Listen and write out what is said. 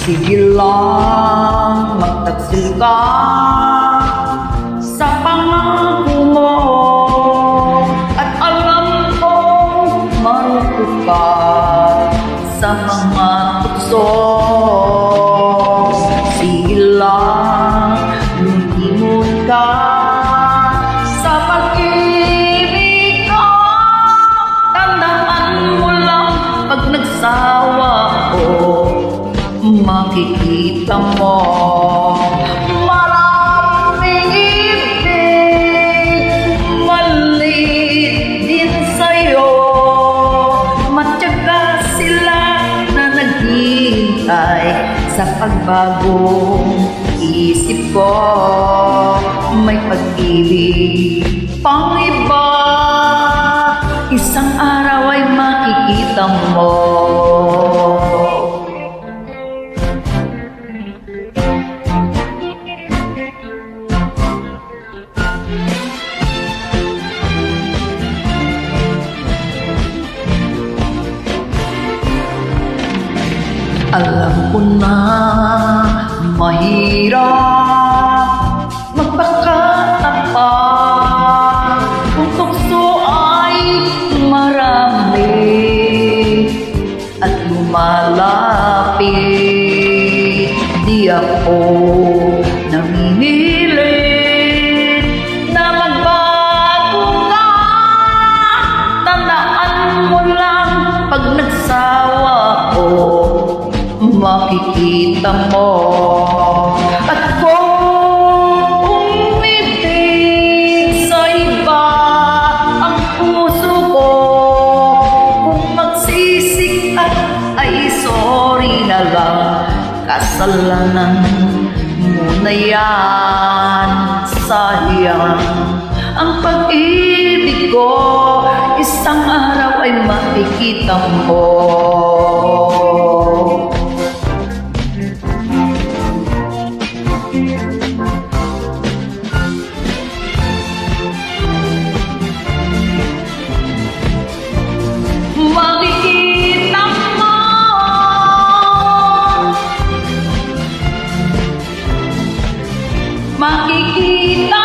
Sige lang, magtaksil ka sa pangako mo. At alam kong marupok ka sa mga tukso. Sige lang, lumimot ka sa pag-ibig ko. Tandaan mo lang pag nagsawa ko, makikita mo maraming ibig maliit din sa'yo. Matyaga sila na naghihintay sa pagbagong isip ko. May pag-ibig pang iba, isang araw ay makikita mo. Alam ko na mahirap magpakatapat kung tukso ay marami at lumalapit. Di ako namimilit na magbago ka. Tandaan mo lang pag nagsawa ko, makikita mo. At kung umibig sa iba ang puso ko, kung magsisikat ay sorry na lang. Kasalanan mo na yan. Sayang ang pag-ibig ko, isang araw ay makikita mo. Makikita mo, makikita